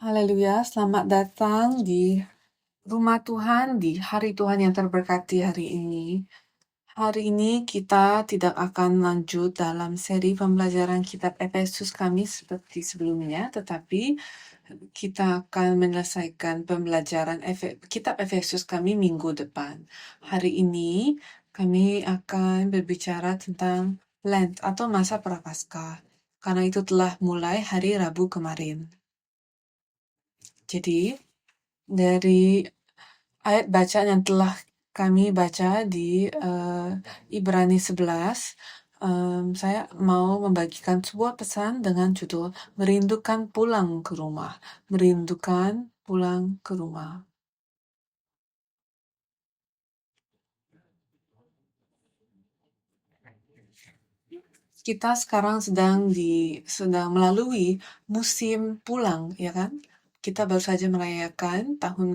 Haleluya, selamat datang di rumah Tuhan, di hari Tuhan yang terberkati hari ini. Hari ini kita tidak akan lanjut dalam seri pembelajaran kitab Efesus kami seperti sebelumnya, tetapi kita akan menyelesaikan pembelajaran kitab Efesus kami minggu depan. Hari ini kami akan berbicara tentang Lent atau masa Prapaskah, karena itu telah mulai hari Rabu kemarin. Jadi, dari ayat bacaan yang telah kami baca di Ibrani 11, saya mau membagikan sebuah pesan dengan judul Merindukan Pulang ke Rumah. Merindukan pulang ke rumah. Kita sekarang sedang melalui musim pulang, ya kan? Kita baru saja merayakan tahun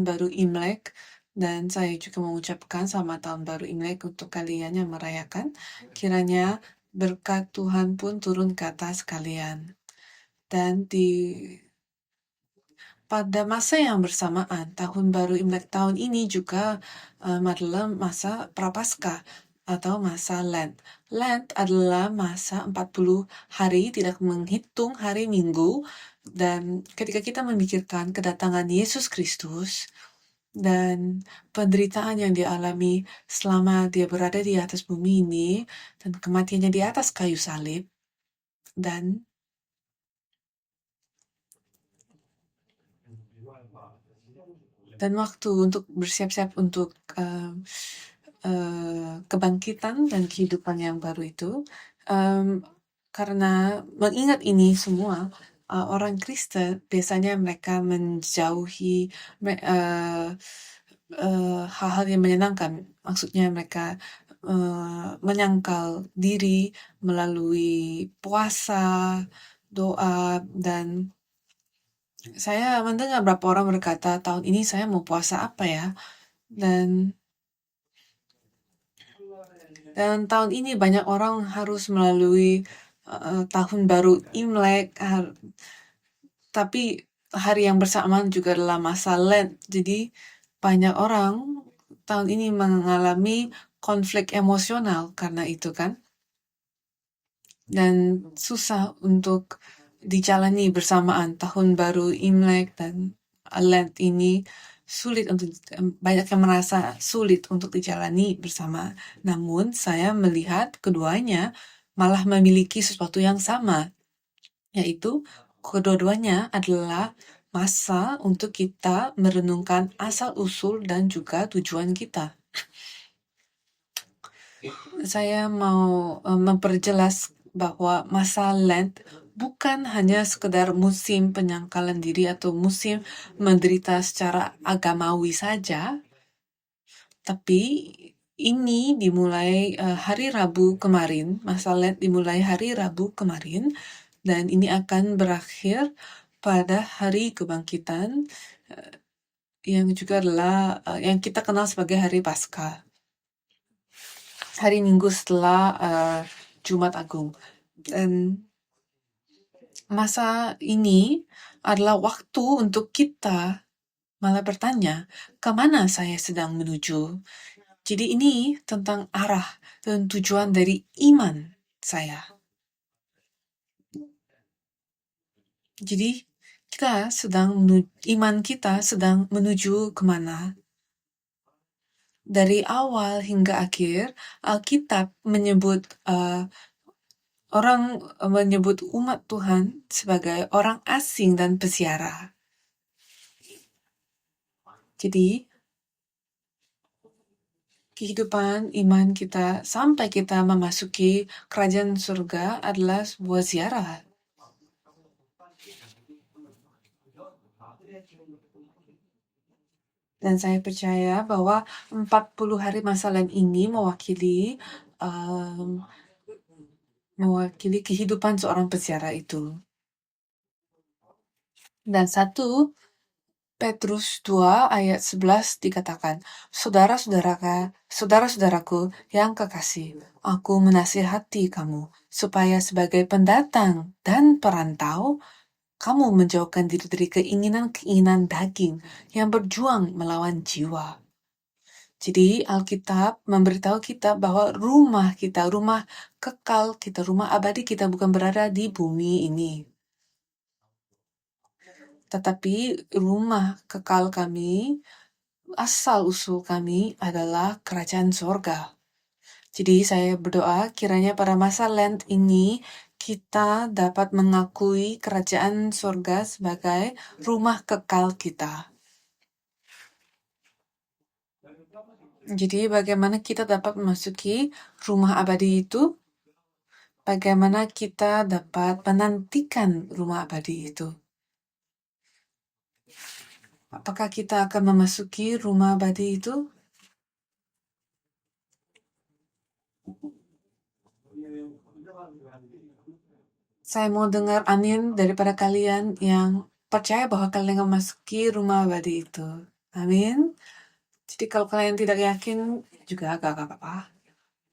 baru Imlek, dan saya juga mengucapkan selamat tahun baru Imlek untuk kalian yang merayakan. Kiranya berkat Tuhan pun turun ke atas kalian. Dan pada masa yang bersamaan, tahun baru Imlek tahun ini juga adalah masa Prapaskah atau masa Lent. Lent adalah masa 40 hari, tidak menghitung hari Minggu, dan ketika kita memikirkan kedatangan Yesus Kristus dan penderitaan yang dialami selama dia berada di atas bumi ini, dan kematiannya di atas kayu salib, dan waktu untuk bersiap-siap untuk kebangkitan dan kehidupan yang baru itu. Karena mengingat ini semua, orang Kristen biasanya mereka menjauhi hal-hal yang menyenangkan. Maksudnya mereka menyangkal diri melalui puasa, doa, dan saya mendengar beberapa orang berkata, tahun ini saya mau puasa apa ya? Dan tahun ini banyak orang harus melalui tahun baru Imlek, tapi hari yang bersamaan juga adalah masa Lent. Jadi banyak orang tahun ini mengalami konflik emosional karena itu kan. Dan susah untuk dijalani bersamaan tahun baru Imlek dan Lent ini. Banyak yang merasa sulit untuk dijalani bersama. Namun saya melihat keduanya malah memiliki sesuatu yang sama, yaitu kedua-duanya adalah masa untuk kita merenungkan asal-usul dan juga tujuan kita. Saya mau memperjelas bahwa masa Lent bukan hanya sekedar musim penyangkalan diri atau musim menderita secara agamawi saja, tapi ini dimulai hari Rabu kemarin. Masa Lent dimulai hari Rabu kemarin, dan ini akan berakhir pada hari kebangkitan, yang juga adalah yang kita kenal sebagai hari Paskah, hari Minggu setelah Jumat Agung. Dan masa ini adalah waktu untuk kita malah bertanya, kemana saya sedang menuju? Jadi ini tentang arah dan tujuan dari iman saya. Jadi iman kita sedang menuju kemana? Dari awal hingga akhir, Alkitab menyebut umat Tuhan sebagai orang asing dan peziarah. Jadi kehidupan iman kita sampai kita memasuki kerajaan surga adalah sebuah ziarah. Dan saya percaya bahwa 40 hari masa Lent ini mewakili kehidupan seorang peziarah itu. Dan 1 Petrus 2 ayat 11 dikatakan, Saudara-saudaraku yang kekasih, aku menasihati kamu supaya sebagai pendatang dan perantau kamu menjauhkan diri dari keinginan-keinginan daging yang berjuang melawan jiwa. Jadi Alkitab memberitahu kita bahwa rumah kita, rumah kekal kita, rumah abadi kita bukan berada di bumi ini. Tetapi rumah kekal kami, asal-usul kami adalah kerajaan sorga. Jadi saya berdoa kiranya pada masa Lent ini kita dapat mengakui kerajaan sorga sebagai rumah kekal kita. Jadi bagaimana kita dapat memasuki rumah abadi itu? Bagaimana kita dapat menantikan rumah abadi itu? Apakah kita akan memasuki rumah abadi itu? Saya mau dengar amin daripada kalian yang percaya bahwa kalian akan memasuki rumah abadi itu. Amin. Jadi kalau kalian tidak yakin juga agak apa-apa.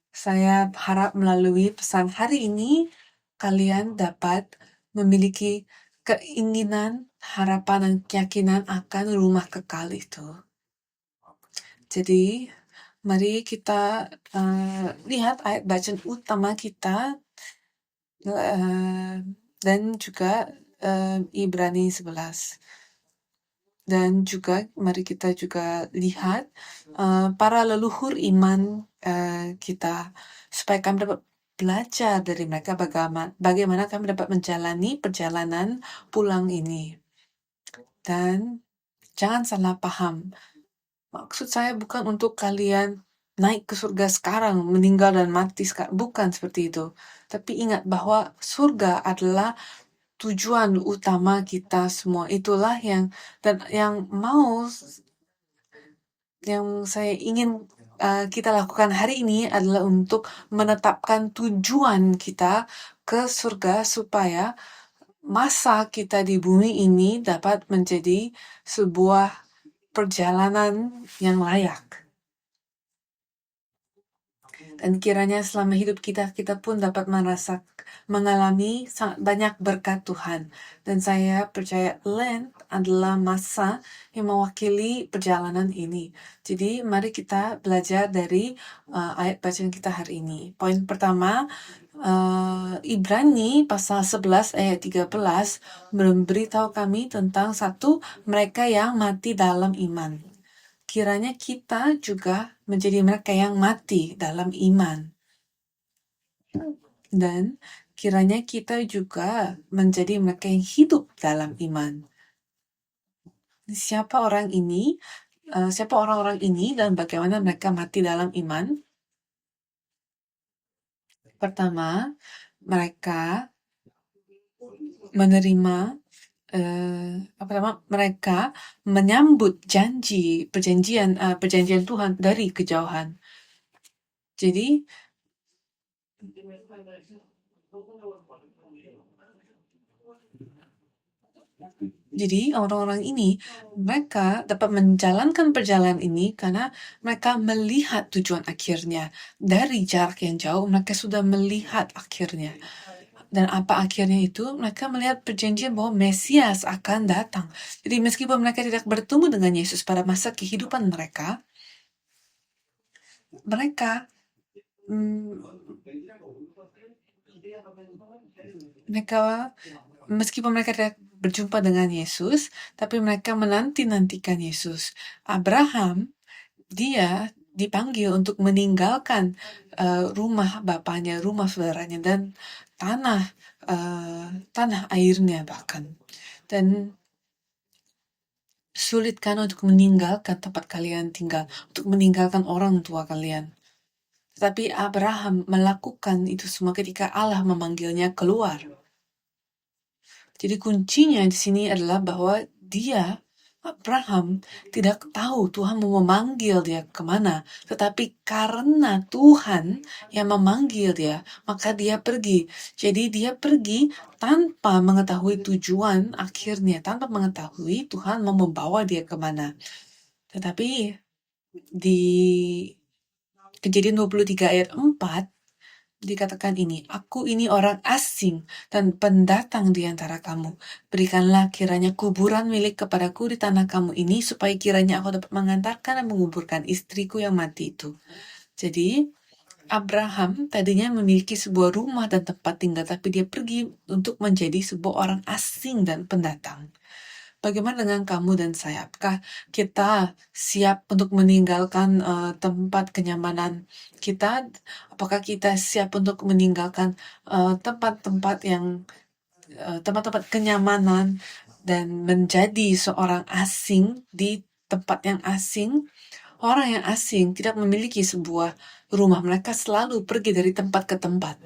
Saya harap melalui pesan hari ini kalian dapat memiliki keinginan, harapan, dan keyakinan akan rumah kekal itu. Jadi mari kita lihat ayat bacaan utama kita dan juga Ibrani 11. Dan juga mari kita juga lihat para leluhur iman kita supaya kami dapat belajar dari mereka bagaimana kami dapat menjalani perjalanan pulang ini. Dan jangan salah paham. Maksud saya bukan untuk kalian naik ke surga sekarang, meninggal dan mati sekarang. Bukan seperti itu. Tapi ingat bahwa surga adalah tujuan utama kita semua. Itulah yang saya ingin kita lakukan hari ini adalah untuk menetapkan tujuan kita ke surga supaya masa kita di bumi ini dapat menjadi sebuah perjalanan yang layak. Dan kiranya selama hidup kita pun dapat mengalami sangat banyak berkat Tuhan. Dan saya percaya Lent adalah masa yang mewakili perjalanan ini. Jadi mari kita belajar dari ayat bacaan kita hari ini. Poin pertama, Ibrani pasal 11 ayat 13 memberitahu kami tentang mereka yang mati dalam iman. Kiranya kita juga menjadi mereka yang mati dalam iman. Dan kiranya kita juga menjadi mereka yang hidup dalam iman. Siapa orang-orang ini dan bagaimana mereka mati dalam iman? Pertama, mereka menerima mereka menyambut perjanjian Tuhan dari kejauhan. Jadi orang-orang ini mereka dapat menjalankan perjalanan ini karena mereka melihat tujuan akhirnya. Dari jarak yang jauh mereka sudah melihat akhirnya. Dan apa akhirnya itu? Mereka melihat perjanjian bahwa Mesias akan datang. Jadi meskipun mereka tidak bertemu dengan Yesus pada masa kehidupan mereka meskipun mereka tidak berjumpa dengan Yesus, tapi mereka menanti-nantikan Yesus. Abraham, dia dipanggil untuk meninggalkan rumah bapaknya, rumah saudaranya, dan tanah airnya bahkan. Dan sulitkan untuk meninggalkan tempat kalian tinggal, untuk meninggalkan orang tua kalian. Tetapi Abraham melakukan itu semua ketika Allah memanggilnya keluar. Jadi kuncinya di sini adalah bahwa Abraham tidak tahu Tuhan mau memanggil dia kemana. Tetapi karena Tuhan yang memanggil dia, maka dia pergi. Jadi dia pergi tanpa mengetahui tujuan akhirnya, tanpa mengetahui Tuhan mau membawa dia kemana. Tetapi di Kejadian 23 ayat 4, dikatakan ini, "Aku ini orang asing dan pendatang di antara kamu. Berikanlah kiranya kuburan milik kepadaku di tanah kamu ini, supaya kiranya aku dapat mengantarkan dan menguburkan istriku yang mati itu." Jadi, Abraham tadinya memiliki sebuah rumah dan tempat tinggal, tapi dia pergi untuk menjadi sebuah orang asing dan pendatang. Bagaimana dengan kamu dan saya? Apakah kita siap untuk meninggalkan tempat kenyamanan kita? Apakah kita siap untuk meninggalkan tempat-tempat tempat-tempat kenyamanan dan menjadi seorang asing di tempat yang asing? Orang yang asing tidak memiliki sebuah rumah, mereka selalu pergi dari tempat ke tempat.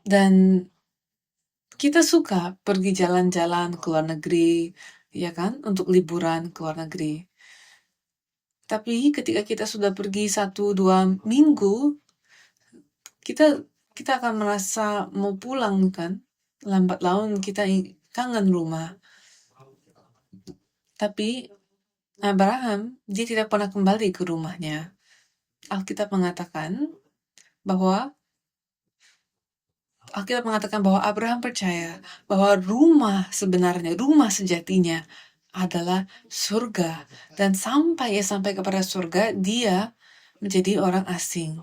Dan kita suka pergi jalan-jalan ke luar negeri, ya kan, untuk liburan ke luar negeri. Tapi ketika kita sudah pergi 1-2 minggu, kita kita akan merasa mau pulang kan, lambat laun kita kangen rumah. Tapi Abraham, dia tidak pernah kembali ke rumahnya. Alkitab mengatakan bahwa Abraham percaya bahwa rumah sebenarnya, rumah sejatinya adalah surga. Dan sampai kepada surga, dia menjadi orang asing.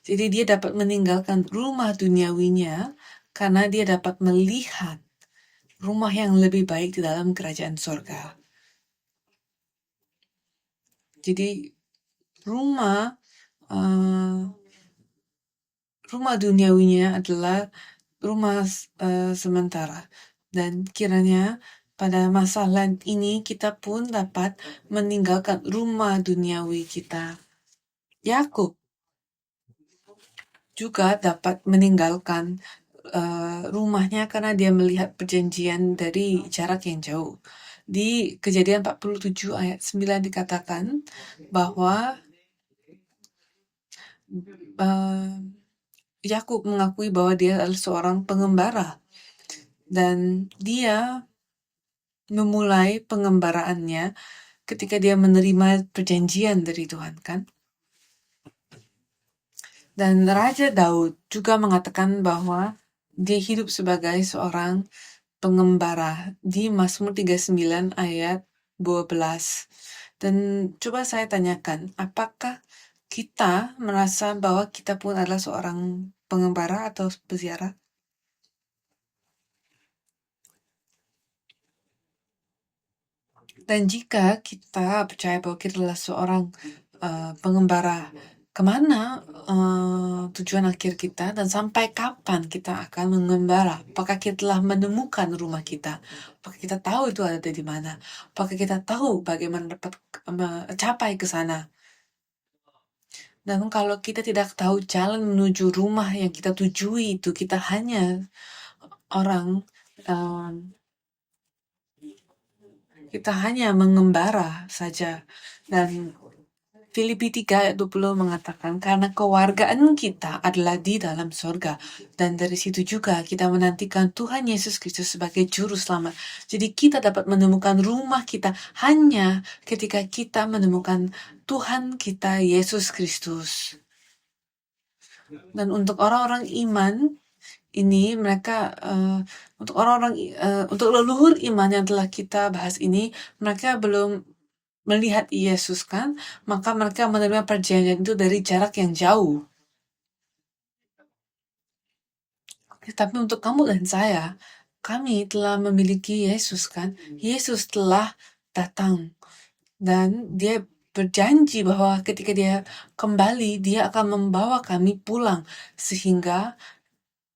Jadi dia dapat meninggalkan rumah duniawinya karena dia dapat melihat rumah yang lebih baik di dalam kerajaan surga. Jadi rumah rumah duniawinya adalah rumah sementara, dan kiranya pada masa Lent ini kita pun dapat meninggalkan rumah duniawi kita. Yakub juga dapat meninggalkan rumahnya karena dia melihat perjanjian dari jarak yang jauh. Di Kejadian 47 ayat 9 dikatakan bahwa Yakub mengakui bahwa dia adalah seorang pengembara, dan dia memulai pengembaraannya ketika dia menerima perjanjian dari Tuhan, kan? Dan Raja Daud juga mengatakan bahwa dia hidup sebagai seorang pengembara di Mazmur 39 ayat 12. Dan coba saya tanyakan, apakah kita merasa bahwa kita pun adalah seorang pengembara atau peziarah? Dan jika kita percaya bahwa kita adalah seorang pengembara, kemana tujuan akhir kita dan sampai kapan kita akan mengembara? Apakah kita telah menemukan rumah kita? Apakah kita tahu itu ada di mana? Apakah kita tahu bagaimana dapat mencapai ke sana? Dan kalau kita tidak tahu jalan menuju rumah yang kita tujui itu, kita hanya orang kita hanya mengembara saja. Dan Filipi 3 ayat 20 mengatakan, karena kewargaan kita adalah di dalam surga. Dan dari situ juga kita menantikan Tuhan Yesus Kristus sebagai juru selamat. Jadi kita dapat menemukan rumah kita hanya ketika kita menemukan Tuhan kita Yesus Kristus. Dan untuk orang-orang iman, ini mereka untuk leluhur iman yang telah kita bahas ini, mereka belum melihat Yesus, kan, maka mereka menerima perjanjian itu dari jarak yang jauh. Tapi untuk kamu dan saya, kami telah memiliki Yesus, kan. Yesus telah datang dan dia berjanji bahwa ketika dia kembali, dia akan membawa kami pulang, sehingga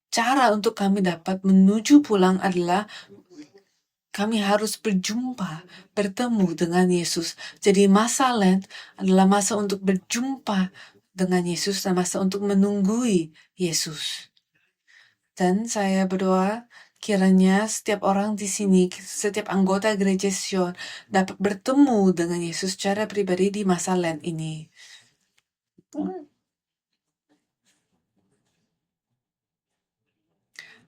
cara untuk kami dapat menuju pulang adalah kami harus bertemu dengan Yesus. Jadi masa Lent adalah masa untuk berjumpa dengan Yesus dan masa untuk menunggui Yesus. Dan saya berdoa kiranya setiap orang di sini, setiap anggota Gereja Sion dapat bertemu dengan Yesus secara pribadi di masa Lent ini.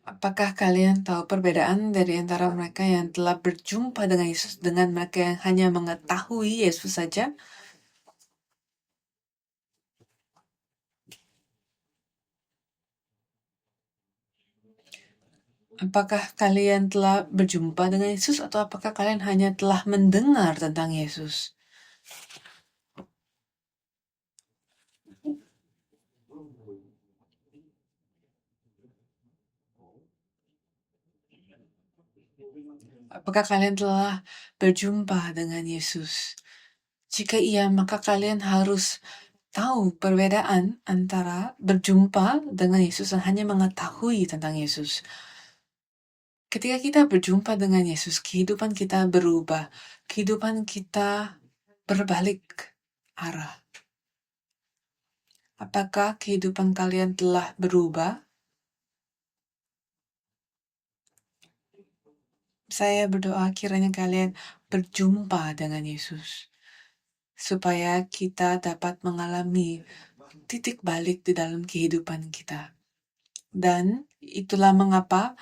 Apakah kalian tahu perbedaan dari antara mereka yang telah berjumpa dengan Yesus dengan mereka yang hanya mengetahui Yesus saja? Apakah kalian telah berjumpa dengan Yesus atau apakah kalian hanya telah mendengar tentang Yesus? Apakah kalian telah berjumpa dengan Yesus? Jika iya, maka kalian harus tahu perbedaan antara berjumpa dengan Yesus dan hanya mengetahui tentang Yesus. Ketika kita berjumpa dengan Yesus, kehidupan kita berubah. Kehidupan kita berbalik arah. Apakah kehidupan kalian telah berubah? Saya berdoa kiranya kalian berjumpa dengan Yesus, supaya kita dapat mengalami titik balik di dalam kehidupan kita. Dan itulah mengapa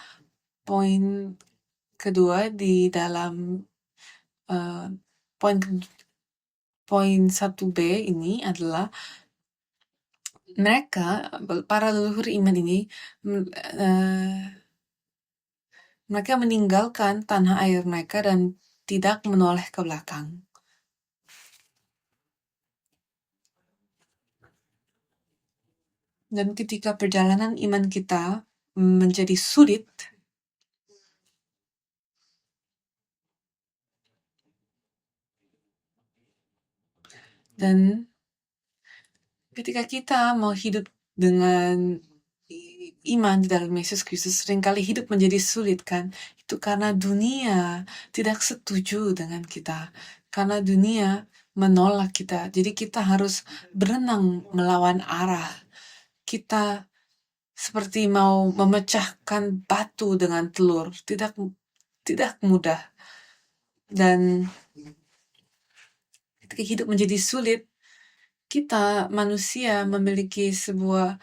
poin kedua di dalam poin poin 1B ini adalah mereka, para leluhur iman ini, mereka meninggalkan tanah air mereka dan tidak menoleh ke belakang. Dan ketika perjalanan iman kita menjadi sulit, dan ketika kita mau hidup dengan iman di dalam Yesus Kristus, seringkali hidup menjadi sulit kan? Itu karena dunia tidak setuju dengan kita. Karena dunia menolak kita. Jadi kita harus berenang melawan arah. Kita seperti mau memecahkan batu dengan telur. Tidak mudah. Dan ketika hidup menjadi sulit, kita manusia memiliki sebuah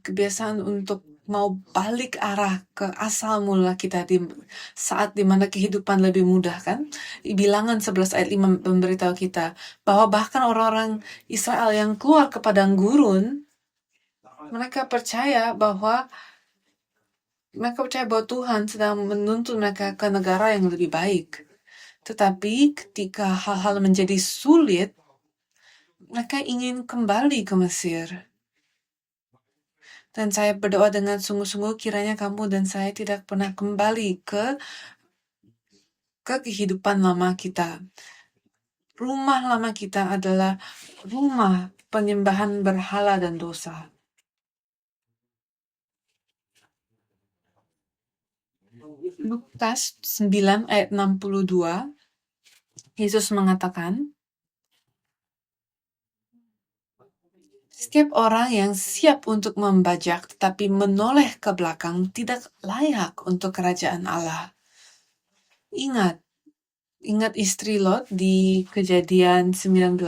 kebiasaan untuk mau balik arah ke asal mula kita di saat dimana kehidupan lebih mudah kan. Bilangan 11 ayat 5 memberitahu kita bahwa bahkan orang-orang Israel yang keluar ke padang gurun, mereka percaya bahwa Tuhan sedang menuntun mereka ke negara yang lebih baik. Tetapi ketika hal-hal menjadi sulit, mereka ingin kembali ke Mesir. Dan saya berdoa dengan sungguh-sungguh kiranya kamu dan saya tidak pernah kembali ke kehidupan lama kita. Rumah lama kita adalah rumah penyembahan berhala dan dosa. Lukas 9 ayat 62, Yesus mengatakan, setiap orang yang siap untuk membajak tetapi menoleh ke belakang tidak layak untuk kerajaan Allah. Ingat istri Lot di Kejadian 19.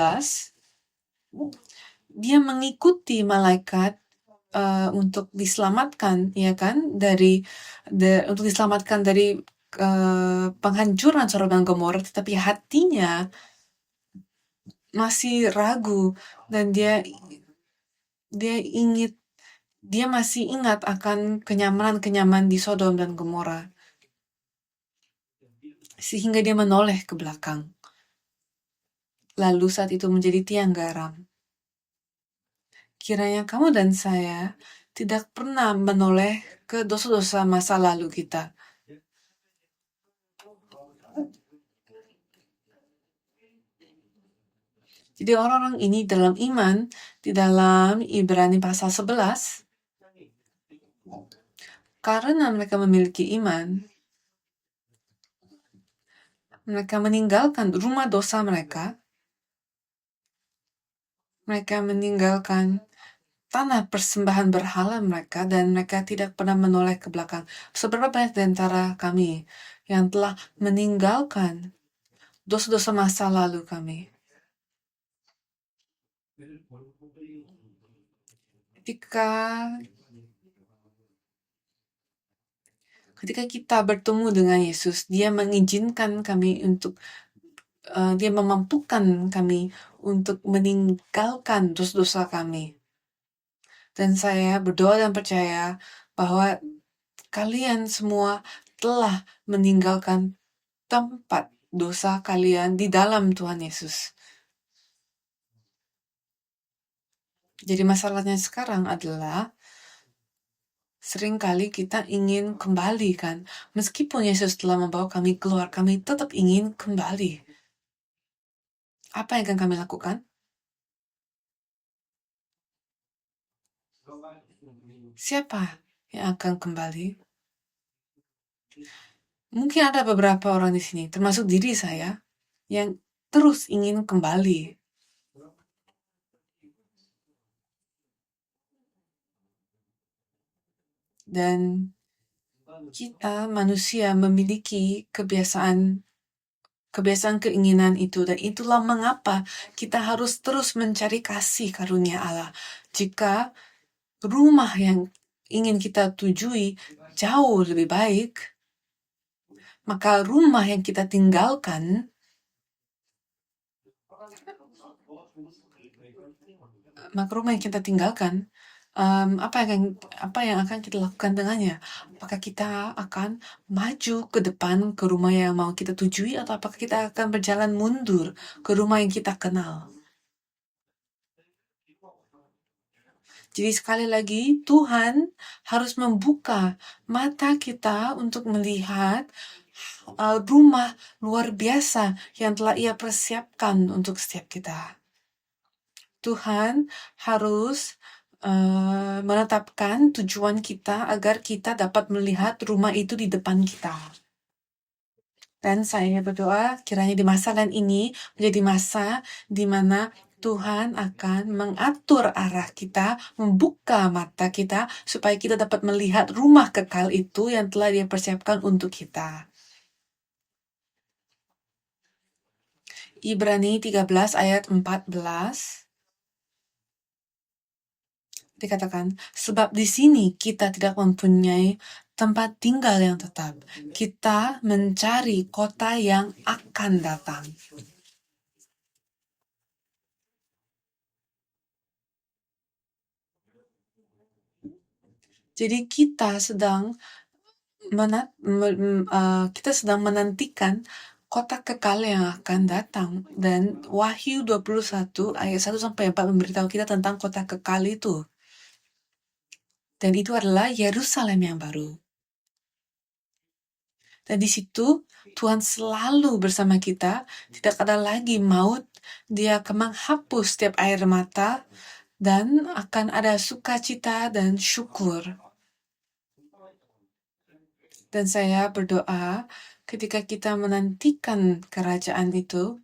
Dia mengikuti malaikat untuk diselamatkan, ya kan, untuk diselamatkan dari penghancuran Sodom dan Gomora, tetapi hatinya masih ragu dan dia masih ingat akan kenyamanan di Sodom dan Gomora, sehingga dia menoleh ke belakang. Lalu saat itu menjadi tiang garam. Kiranya kamu dan saya tidak pernah menoleh ke dosa-dosa masa lalu kita. Jadi orang-orang ini dalam iman, di dalam Ibrani pasal 11, karena mereka memiliki iman, mereka meninggalkan rumah dosa mereka meninggalkan tanah persembahan berhala mereka, dan mereka tidak pernah menoleh ke belakang. Seberapa banyak di antara kami yang telah meninggalkan dosa-dosa masa lalu kami? Ketika kita bertemu dengan Yesus, Dia mengizinkan kami untuk Dia memampukan kami untuk meninggalkan dosa-dosa kami. Dan saya berdoa dan percaya bahwa kalian semua telah meninggalkan tempat dosa kalian di dalam Tuhan Yesus. Jadi masalahnya sekarang adalah seringkali kita ingin kembali kan. Meskipun Yesus telah membawa kami keluar, kami tetap ingin kembali. Apa yang akan kami lakukan? Siapa yang akan kembali? Mungkin ada beberapa orang di sini, termasuk diri saya, yang terus ingin kembali. Dan kita manusia memiliki kebiasaan keinginan itu, dan itulah mengapa kita harus terus mencari kasih karunia Allah. Jika rumah yang ingin kita tujui jauh lebih baik, maka rumah yang kita tinggalkan apa yang akan kita lakukan dengannya? Apakah kita akan maju ke depan ke rumah yang mau kita tujui, atau apakah kita akan berjalan mundur ke rumah yang kita kenal? Jadi sekali lagi, Tuhan harus membuka mata kita untuk melihat rumah luar biasa yang telah Ia persiapkan untuk setiap kita. Tuhan harus menetapkan tujuan kita agar kita dapat melihat rumah itu di depan kita. Dan saya berdoa kiranya di masa lain ini menjadi masa di mana Tuhan akan mengatur arah kita, membuka mata kita, supaya kita dapat melihat rumah kekal itu yang telah Dia persiapkan untuk kita. Ibrani 13 ayat 14 dikatakan, sebab di sini kita tidak mempunyai tempat tinggal yang tetap. Kita mencari kota yang akan datang. Jadi kita sedang menantikan kota kekal yang akan datang. Dan Wahyu 21 ayat 1-4 memberitahu kita tentang kota kekal itu. Dan itu adalah Yerusalem yang baru. Dan di situ Tuhan selalu bersama kita, tidak ada lagi maut, Dia akan menghapus setiap air mata, dan akan ada sukacita dan syukur. Dan saya berdoa ketika kita menantikan kerajaan itu,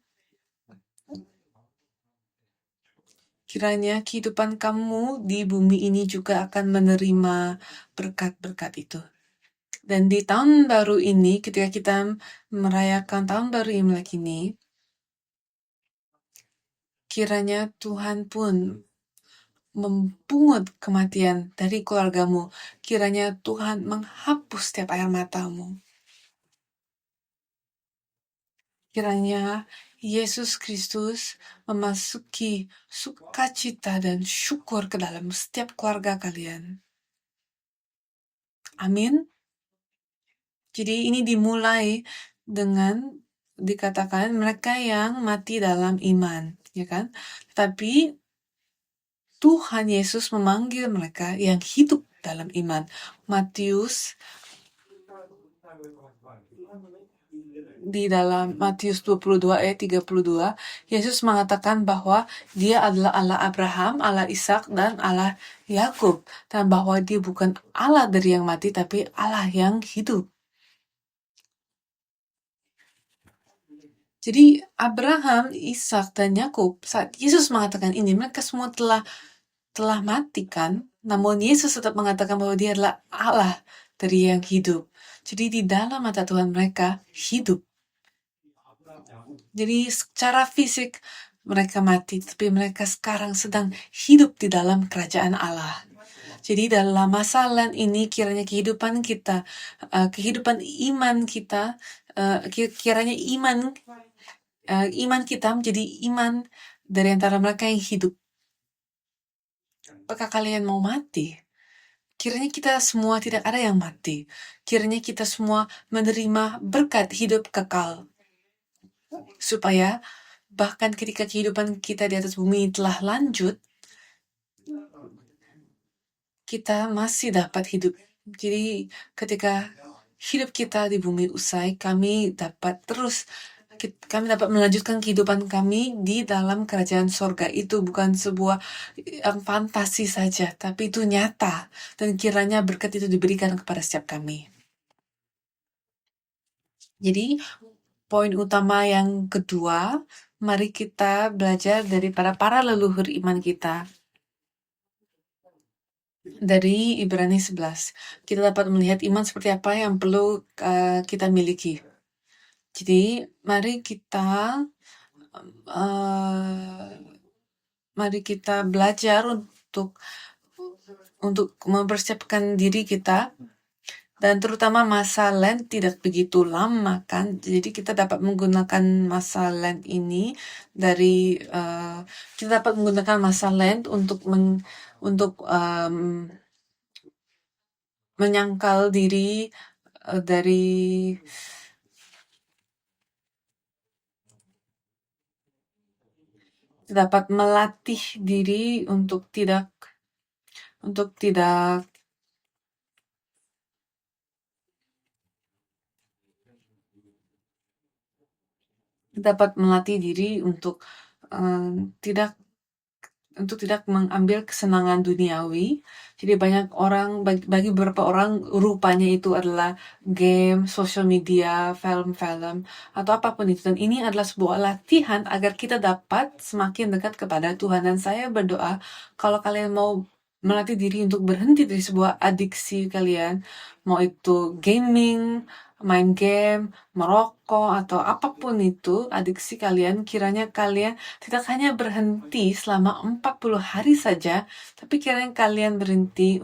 kiranya kehidupan kamu di bumi ini juga akan menerima berkat-berkat itu. Dan di tahun baru ini, ketika kita merayakan tahun baru Imlek ini, kiranya Tuhan pun mempungut kematian dari keluargamu. Kiranya Tuhan menghapus setiap air matamu. Kiranya Yesus Kristus memasuki sukacita dan syukur ke dalam setiap keluarga kalian. Amin. Jadi ini dimulai dengan dikatakan mereka yang mati dalam iman, ya kan? Tapi Tuhan Yesus memanggil mereka yang hidup dalam iman. Di dalam Matius 22 ayat 32, Yesus mengatakan bahwa Dia adalah Allah Abraham, Allah Ishak, dan Allah Yakub, dan bahwa Dia bukan Allah dari yang mati, tapi Allah yang hidup. Jadi Abraham, Ishak, dan Yakub, saat Yesus mengatakan ini, mereka semua telah mati kan? Namun Yesus tetap mengatakan bahwa Dia adalah Allah dari yang hidup. Jadi di dalam mata Tuhan mereka hidup. Jadi secara fisik mereka mati, tapi mereka sekarang sedang hidup di dalam kerajaan Allah. Jadi dalam masa lain ini kiranya kehidupan kita, kehidupan iman kita, kiranya iman kita menjadi iman dari antara mereka yang hidup. Apakah kalian mau mati? Kiranya kita semua tidak ada yang mati. Kiranya kita semua menerima berkat hidup kekal. Supaya bahkan ketika kehidupan kita di atas bumi telah lanjut, kita masih dapat hidup. Jadi ketika hidup kita di bumi usai, kami dapat melanjutkan kehidupan kami di dalam kerajaan sorga. Itu bukan sebuah yang fantasi saja, tapi itu nyata. Dan kiranya berkat itu diberikan kepada setiap kami. Jadi, poin utama yang kedua, mari kita belajar daripada para leluhur iman kita. Dari Ibrani 11, kita dapat melihat iman seperti apa yang perlu kita miliki. Jadi, mari kita belajar untuk mempersiapkan diri kita, dan terutama masa Lent tidak begitu lama kan, jadi kita dapat menggunakan masa Lent ini kita dapat menggunakan masa Lent untuk menyangkal diri dari dapat melatih diri untuk tidak dapat melatih diri untuk tidak mengambil kesenangan duniawi. Jadi bagi beberapa orang rupanya itu adalah game, social media, film-film, atau apapun itu. Dan ini adalah sebuah latihan agar kita dapat semakin dekat kepada Tuhan. Dan saya berdoa kalau kalian mau melatih diri untuk berhenti dari sebuah adiksi kalian, mau itu gaming, main game, merokok, atau apapun itu adiksi kalian, kiranya kalian tidak hanya berhenti selama 40 hari saja, tapi kiranya kalian berhenti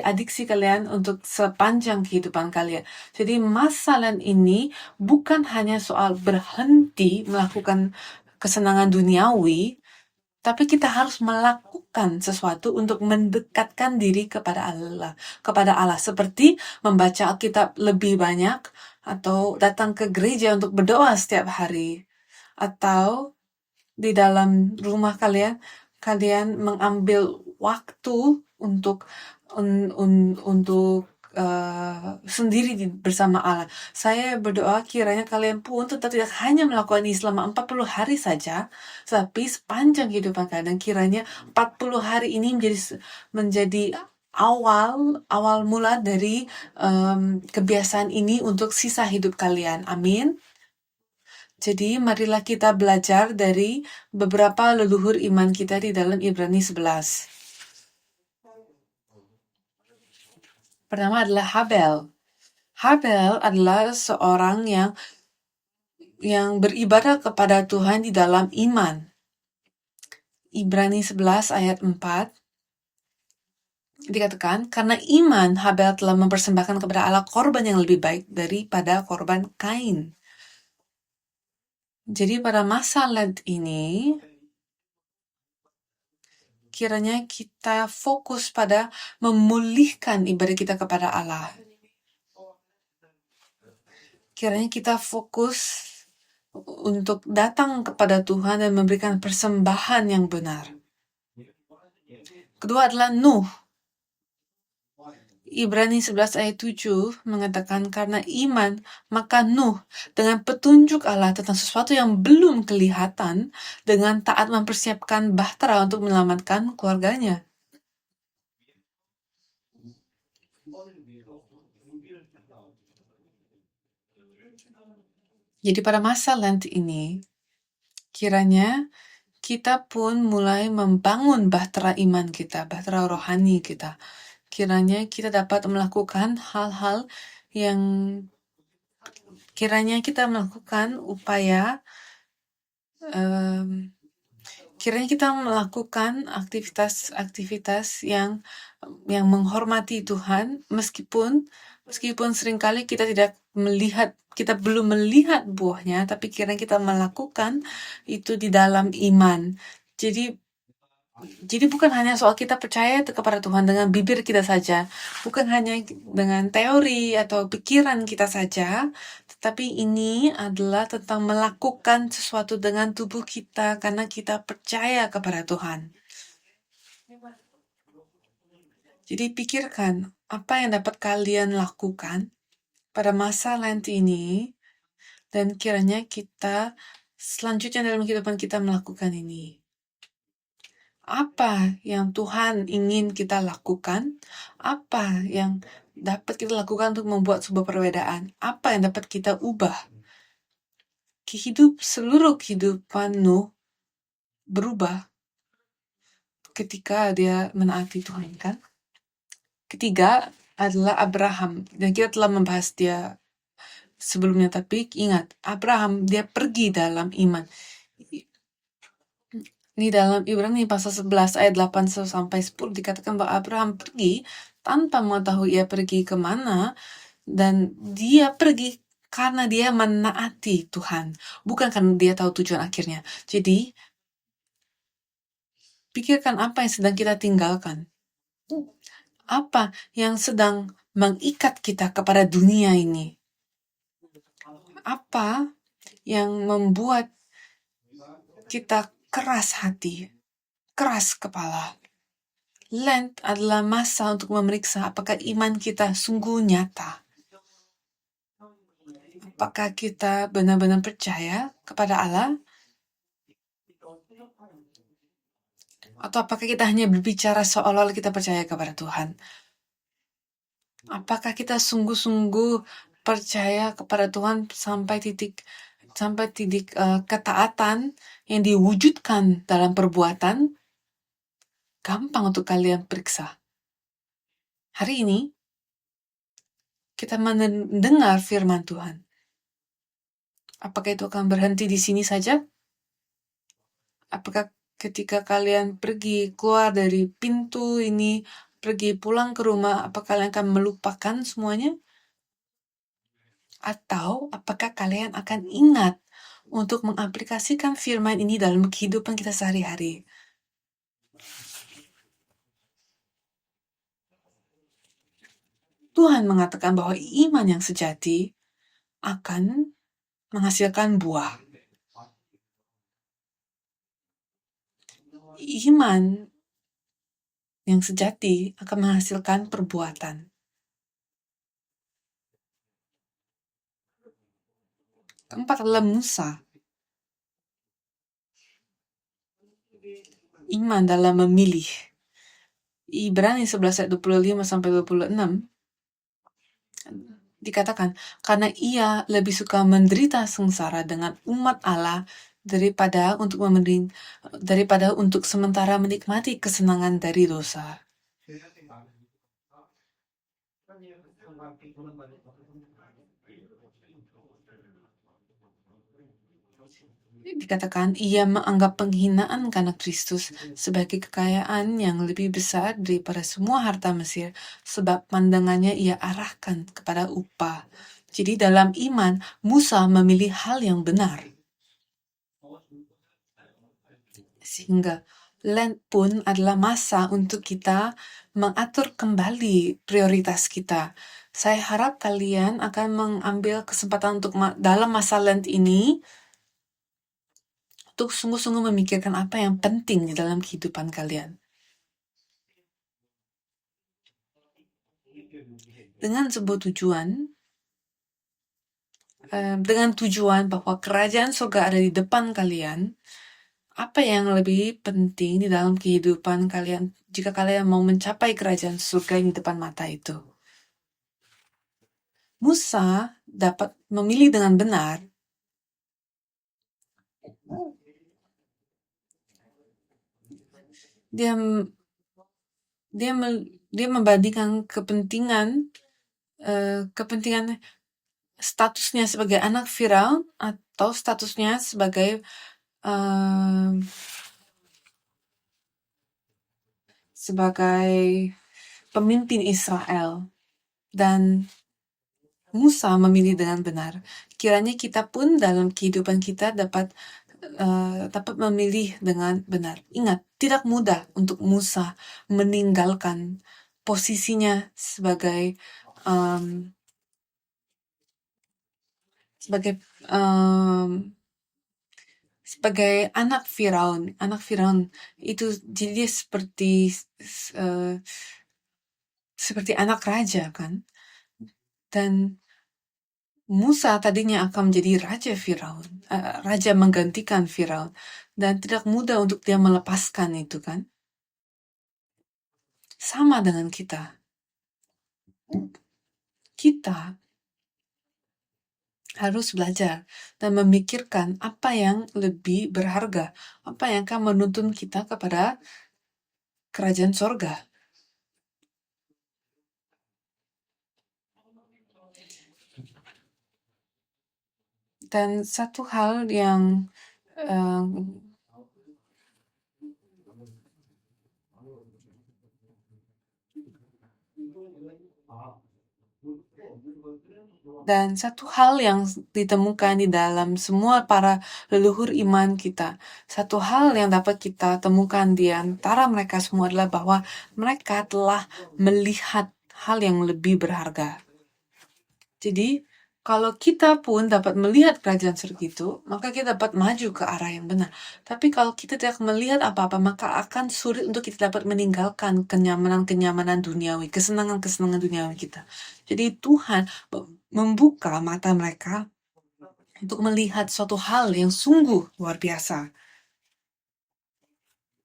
adiksi kalian untuk sepanjang kehidupan kalian. Jadi masalah ini bukan hanya soal berhenti melakukan kesenangan duniawi, tapi kita harus melakukan sesuatu untuk mendekatkan diri kepada Allah, seperti membaca Alkitab lebih banyak, atau datang ke gereja untuk berdoa setiap hari, atau di dalam rumah kalian mengambil waktu untuk sendiri bersama Allah. Saya berdoa kiranya kalian pun tetap tidak hanya melakukan ini selama 40 hari saja, tapi sepanjang kehidupan kalian. Dan kiranya 40 hari ini menjadi awal mula dari kebiasaan ini untuk sisa hidup kalian. Amin. Jadi marilah kita belajar dari beberapa leluhur iman kita di dalam Ibrani 11. Pertama adalah Habel. Habel adalah seorang yang beribadah kepada Tuhan di dalam iman. Ibrani 11 ayat 4 dikatakan, karena iman Habel telah mempersembahkan kepada Allah korban yang lebih baik daripada korban Kain. Jadi pada masa Lent ini, kiranya kita fokus pada memulihkan ibadah kita kepada Allah. Kiranya kita fokus untuk datang kepada Tuhan dan memberikan persembahan yang benar. Kedua adalah Nuh. Ibrani 11 ayat 7 mengatakan, karena iman, maka Nuh dengan petunjuk Allah tentang sesuatu yang belum kelihatan, dengan taat mempersiapkan bahtera untuk menyelamatkan keluarganya. Jadi pada masa Lent ini, kiranya kita pun mulai membangun bahtera iman kita, bahtera rohani kita. Kiranya kita dapat melakukan hal-hal yang kiranya kita melakukan aktivitas-aktivitas yang menghormati Tuhan, meskipun seringkali kita belum melihat buahnya, tapi kiranya kita melakukan itu di dalam iman. Jadi Jadi bukan hanya soal kita percaya kepada Tuhan dengan bibir kita saja, bukan hanya dengan teori atau pikiran kita saja, tetapi ini adalah tentang melakukan sesuatu dengan tubuh kita karena kita percaya kepada Tuhan. Jadi pikirkan apa yang dapat kalian lakukan pada masa Lent ini, dan kiranya kita selanjutnya dalam kehidupan kita melakukan ini. Apa yang Tuhan ingin kita lakukan? Apa yang dapat kita lakukan untuk membuat sebuah perbedaan? Apa yang dapat kita ubah? Seluruh kehidupan Nuh berubah ketika dia menaati Tuhan, kan? Ketiga adalah Abraham, dan kita telah membahas dia sebelumnya, tapi ingat, Abraham dia pergi dalam iman. Ini dalam Ibrani pasal 11 ayat 8 sampai 10 dikatakan bahwa Abraham pergi tanpa mengetahui ia pergi kemana, dan dia pergi karena dia menaati Tuhan, bukan karena dia tahu tujuan akhirnya. Jadi, pikirkan apa yang sedang kita tinggalkan. Apa yang sedang mengikat kita kepada dunia ini. Apa yang membuat kita keras hati, keras kepala. Lent adalah masa untuk memeriksa apakah iman kita sungguh nyata. Apakah kita benar-benar percaya kepada Allah? Atau apakah kita hanya berbicara seolah-olah kita percaya kepada Tuhan? Apakah kita sungguh-sungguh percaya kepada Tuhan sampai titik ketaatan yang diwujudkan dalam perbuatan? Gampang untuk kalian periksa. Hari ini kita mendengar firman Tuhan. Apakah itu akan berhenti di sini saja? Apakah ketika kalian pergi keluar dari pintu ini, pergi pulang ke rumah, apakah kalian akan melupakan semuanya? Atau apakah kalian akan ingat untuk mengaplikasikan firman ini dalam kehidupan kita sehari-hari? Tuhan mengatakan bahwa iman yang sejati akan menghasilkan buah. Iman yang sejati akan menghasilkan perbuatan. Keempat adalah Musa. Iman dalam memilih. Ibrani 11 ayat 25 sampai 26 dikatakan, karena ia lebih suka menderita sengsara dengan umat Allah daripada untuk sementara menikmati kesenangan dari dosa. Dikatakan ia menganggap penghinaan karena Kristus sebagai kekayaan yang lebih besar daripada semua harta Mesir, sebab pandangannya ia arahkan kepada upah. Jadi dalam iman, Musa memilih hal yang benar. Sehingga Lent pun adalah masa untuk kita mengatur kembali prioritas kita. Saya harap kalian akan mengambil kesempatan untuk dalam masa Lent ini untuk sungguh-sungguh memikirkan apa yang penting di dalam kehidupan kalian. Dengan sebuah tujuan bahwa kerajaan surga ada di depan kalian, apa yang lebih penting di dalam kehidupan kalian jika kalian mau mencapai kerajaan surga yang di depan mata itu? Musa dapat memilih dengan benar. Dia membandingkan kepentingan statusnya sebagai anak Firaun atau statusnya sebagai pemimpin Israel. Dan Musa memilih dengan benar. Kiranya kita pun dalam kehidupan kita dapat dapat memilih dengan benar. Ingat, tidak mudah untuk Musa meninggalkan posisinya sebagai um, sebagai um, sebagai anak Firaun. Anak Firaun itu jadi dia uh, seperti anak raja kan. Dan Musa tadinya akan menjadi raja Firaun, raja menggantikan Firaun, dan tidak mudah untuk dia melepaskan itu kan. Sama dengan kita. Kita harus belajar dan memikirkan apa yang lebih berharga, apa yang akan menuntun kita kepada kerajaan sorga. Dan satu hal yang ditemukan di dalam semua para leluhur iman kita. Satu hal yang dapat kita temukan di antara mereka semua adalah bahwa mereka telah melihat hal yang lebih berharga. Jadi, kalau kita pun dapat melihat kerajaan surga itu, maka kita dapat maju ke arah yang benar. Tapi kalau kita tidak melihat apa-apa, maka akan sulit untuk kita dapat meninggalkan kenyamanan-kenyamanan duniawi, kesenangan-kesenangan duniawi kita. Jadi Tuhan membuka mata mereka untuk melihat suatu hal yang sungguh luar biasa.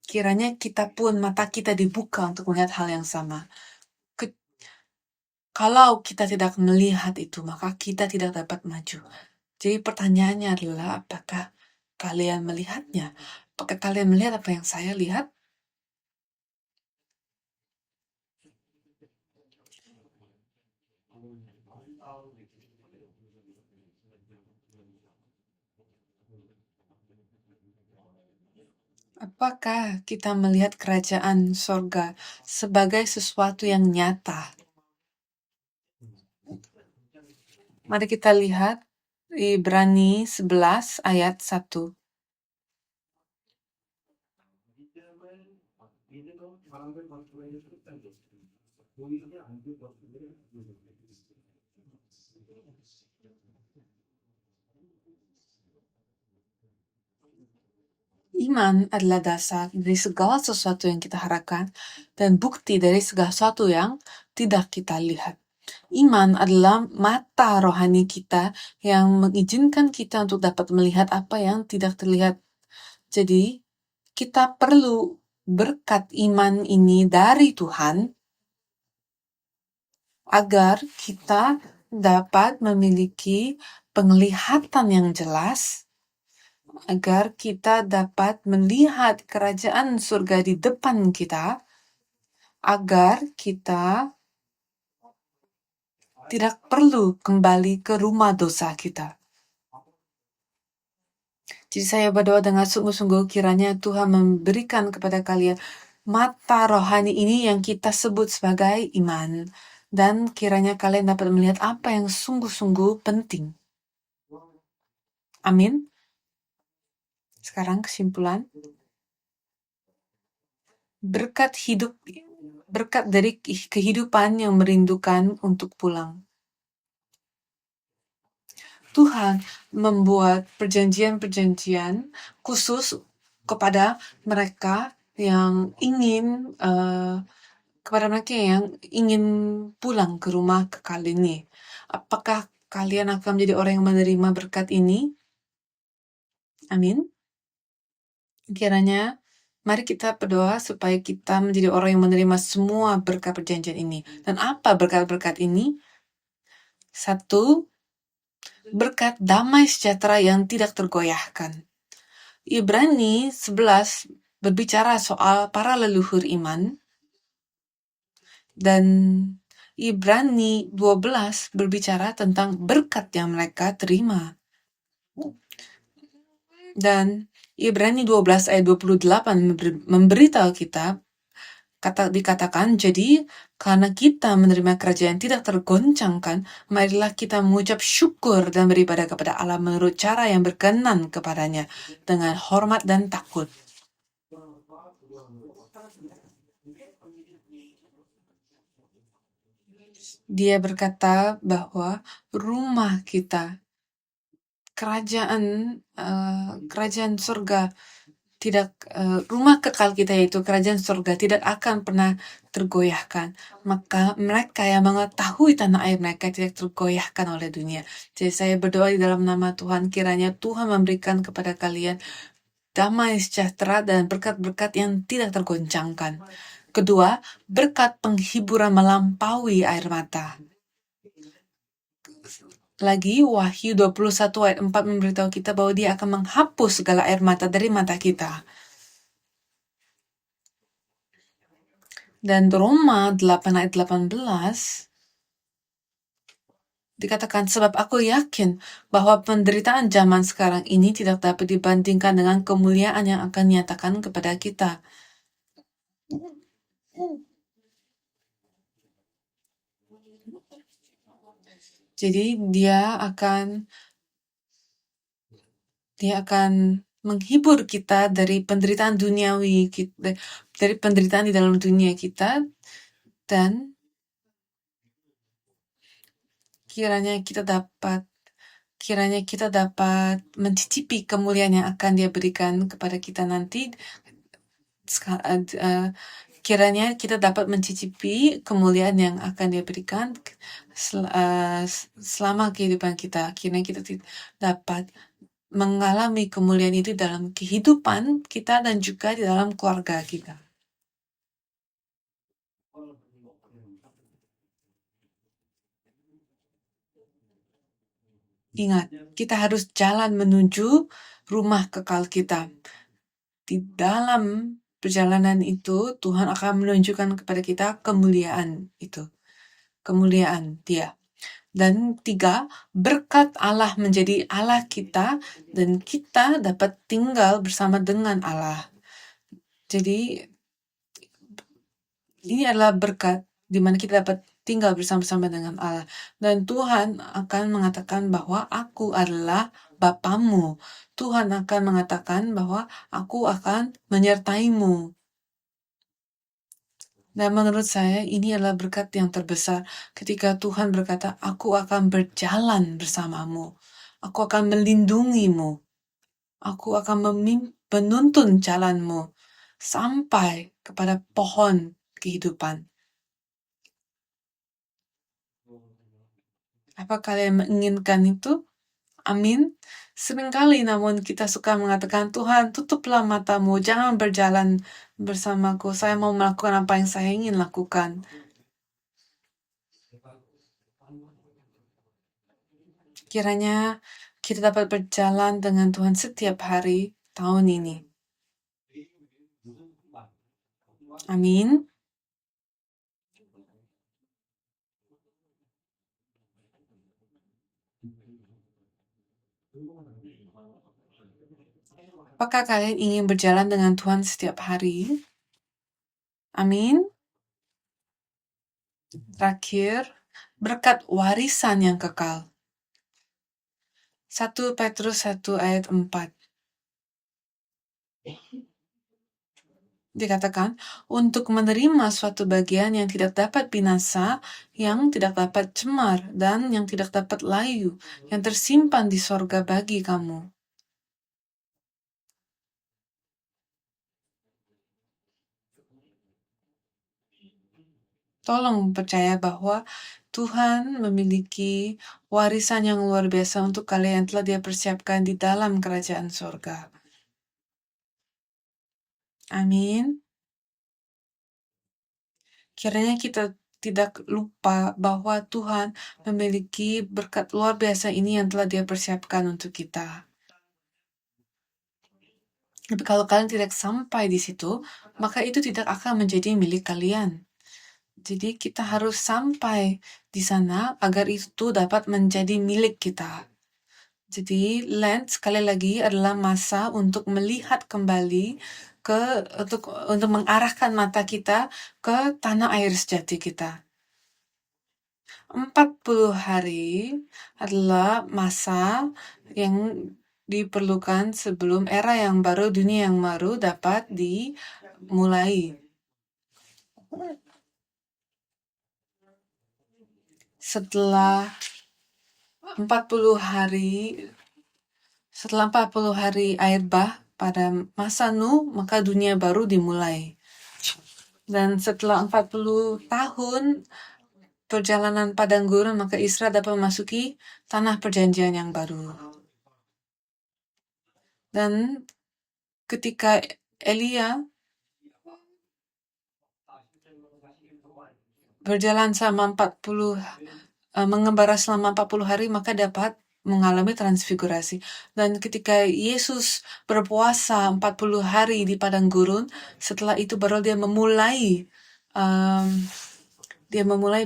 Kiranya kita pun mata kita dibuka untuk melihat hal yang sama. Kalau kita tidak melihat itu, maka kita tidak dapat maju. Jadi pertanyaannya adalah, apakah kalian melihatnya? Apakah kalian melihat apa yang saya lihat? Apakah kita melihat kerajaan sorga sebagai sesuatu yang nyata? Mari kita lihat Ibrani 11 ayat 1. Iman adalah dasar dari segala sesuatu yang kita harapkan dan bukti dari segala sesuatu yang tidak kita lihat. Iman adalah mata rohani kita yang mengizinkan kita untuk dapat melihat apa yang tidak terlihat. Jadi, kita perlu berkat iman ini dari Tuhan agar kita dapat memiliki penglihatan yang jelas, agar kita dapat melihat kerajaan surga di depan kita, agar kita tidak perlu kembali ke rumah dosa kita. Jadi saya berdoa dengan sungguh-sungguh kiranya Tuhan memberikan kepada kalian mata rohani ini yang kita sebut sebagai iman. Dan kiranya kalian dapat melihat apa yang sungguh-sungguh penting. Amin. Sekarang kesimpulan. Berkat dari kehidupan yang merindukan untuk pulang. Tuhan membuat perjanjian-perjanjian khusus kepada mereka yang ingin pulang ke rumah kekal ini. Apakah kalian akan menjadi orang yang menerima berkat ini? Amin. Kiranya mari kita berdoa supaya kita menjadi orang yang menerima semua berkat perjanjian ini. Dan apa berkat-berkat ini? 1. Berkat damai sejahtera yang tidak tergoyahkan. Ibrani 11 berbicara soal para leluhur iman. Dan Ibrani 12 berbicara tentang berkat yang mereka terima. Dan Ibrani 12 ayat 28 memberitahu kita dikatakan, jadi karena kita menerima kerajaan yang tidak tergoncangkan, marilah kita mengucap syukur dan beribadah kepada Allah menurut cara yang berkenan kepadanya, dengan hormat dan takut. Dia berkata bahwa rumah kita, kerajaan surga, rumah kekal kita yaitu kerajaan surga tidak akan pernah tergoyahkan. Maka mereka yang mengetahui tanah air mereka tidak tergoyahkan oleh dunia. Jadi saya berdoa di dalam nama Tuhan, kiranya Tuhan memberikan kepada kalian damai sejahtera dan berkat-berkat yang tidak tergoncangkan. Kedua, berkat penghiburan melampaui air mata. Lagi, Wahyu 21 ayat 4 memberitahu kita bahwa dia akan menghapus segala air mata dari mata kita. Dan Roma 8 ayat 18 dikatakan, sebab aku yakin bahwa penderitaan zaman sekarang ini tidak dapat dibandingkan dengan kemuliaan yang akan nyatakan kepada kita. Jadi dia akan menghibur kita dari penderitaan duniawi, dari penderitaan di dalam dunia kita, dan kiranya kita dapat mencicipi kemuliaan yang akan dia berikan kepada kita nanti. Kiranya kita dapat mencicipi kemuliaan yang akan dia berikan selama kehidupan kita. Kiranya kita dapat mengalami kemuliaan itu dalam kehidupan kita dan juga di dalam keluarga kita. Ingat, kita harus jalan menuju rumah kekal kita. Di dalam perjalanan itu, Tuhan akan menunjukkan kepada kita kemuliaan itu. Kemuliaan dia. Dan 3, berkat Allah menjadi Allah kita dan kita dapat tinggal bersama dengan Allah. Jadi, ini adalah berkat di mana kita dapat tinggal bersama-sama dengan Allah. Dan Tuhan akan mengatakan bahwa aku adalah Bapamu. Tuhan akan mengatakan bahwa aku akan menyertaimu. Dan menurut saya ini adalah berkat yang terbesar ketika Tuhan berkata, aku akan berjalan bersamamu. Aku akan melindungimu. Aku akan menuntun jalanmu sampai kepada pohon kehidupan. Apa kalian menginginkan itu? Amin. Seringkali namun kita suka mengatakan, Tuhan tutuplah matamu, jangan berjalan bersamaku. Saya mau melakukan apa yang saya ingin lakukan. Kiranya kita dapat berjalan dengan Tuhan setiap hari tahun ini. Amin. Apakah kalian ingin berjalan dengan Tuhan setiap hari? Amin. Terakhir, berkat warisan yang kekal. 1 Petrus 1 ayat 4. Dikatakan, untuk menerima suatu bagian yang tidak dapat binasa, yang tidak dapat cemar, dan yang tidak dapat layu, yang tersimpan di sorga bagi kamu. Tolong percaya bahwa Tuhan memiliki warisan yang luar biasa untuk kalian yang telah Dia persiapkan di dalam kerajaan sorga. Amin. Kiranya kita tidak lupa bahwa Tuhan memiliki berkat luar biasa ini yang telah Dia persiapkan untuk kita. Tapi kalau kalian tidak sampai di situ, maka itu tidak akan menjadi milik kalian. Jadi kita harus sampai di sana agar itu dapat menjadi milik kita. Jadi Lent sekali lagi adalah masa untuk melihat kembali untuk mengarahkan mata kita ke tanah air sejati kita. 40 hari adalah masa yang diperlukan sebelum era yang baru, dunia yang baru dapat dimulai. Setelah 40 hari air bah pada masa Nuh, maka dunia baru dimulai. Dan setelah 40 tahun perjalanan padang gurun, maka Israel dapat memasuki tanah perjanjian yang baru. Dan ketika Elia berjalan selama 40 mengembara selama 40 hari, maka dapat mengalami transfigurasi. Dan ketika Yesus berpuasa 40 hari di padang gurun, setelah itu baru dia memulai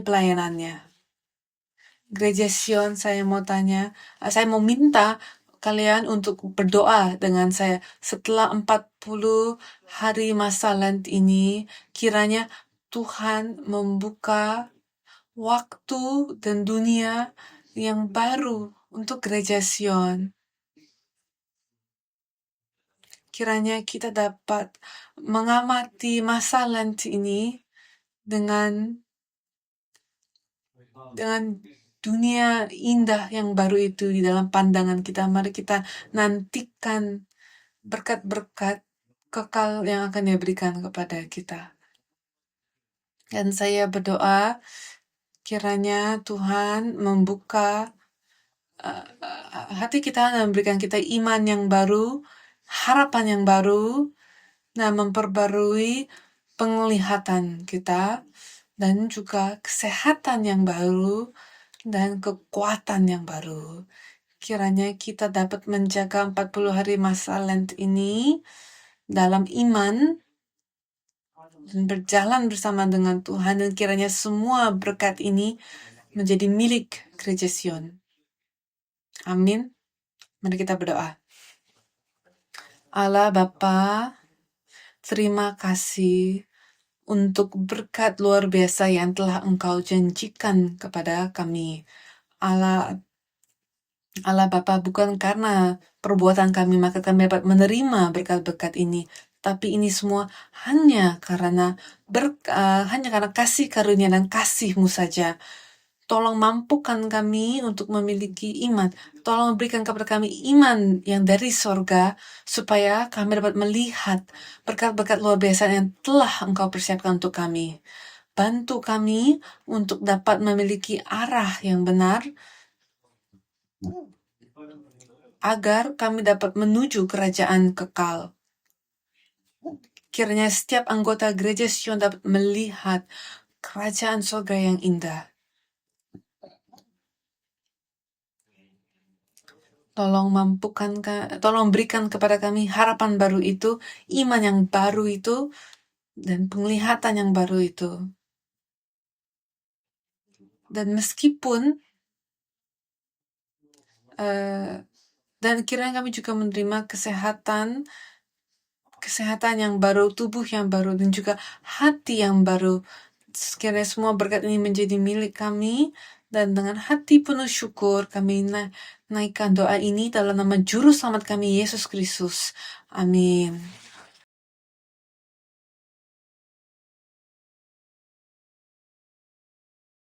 pelayanannya. Gereja Sion, saya mau minta kalian untuk berdoa dengan saya. Setelah 40 hari masa Lent ini, kiranya Tuhan membuka waktu dan dunia yang baru untuk Gereja Sion. Kiranya kita dapat mengamati masa Lent ini dengan dunia indah yang baru itu di dalam pandangan kita. Mari kita nantikan berkat-berkat kekal yang akan diberikan kepada kita. Dan saya berdoa kiranya Tuhan membuka hati kita dan memberikan kita iman yang baru, harapan yang baru, dan memperbarui penglihatan kita, dan juga kesehatan yang baru, dan kekuatan yang baru. Kiranya kita dapat menjaga 40 hari masa Lent ini dalam iman dan berjalan bersama dengan Tuhan, dan kiranya semua berkat ini menjadi milik Gereja Sion. Amin. Mari kita berdoa. Allah Bapa, terima kasih untuk berkat luar biasa yang telah Engkau janjikan kepada kami. Allah Bapa, bukan karena perbuatan kami maka kami dapat menerima berkat-berkat ini, tapi ini semua hanya karena kasih karunia dan kasih-Mu saja. Tolong mampukan kami untuk memiliki iman. Tolong berikan kepada kami iman yang dari sorga, supaya kami dapat melihat berkat-berkat luar biasa yang telah Engkau persiapkan untuk kami. Bantu kami untuk dapat memiliki arah yang benar, agar kami dapat menuju kerajaan kekal. Kiranya setiap anggota Gereja Sion dapat melihat kerajaan sorga yang indah. Tolong berikan kepada kami harapan baru itu, iman yang baru itu, dan penglihatan yang baru itu. Dan meskipun dan kiranya kami juga menerima kesehatan yang baru, tubuh yang baru, dan juga hati yang baru. Sekiranya semua berkat ini menjadi milik kami, dan dengan hati penuh syukur kami naikkan doa ini dalam nama Juru Selamat kami, Yesus Kristus. Amin.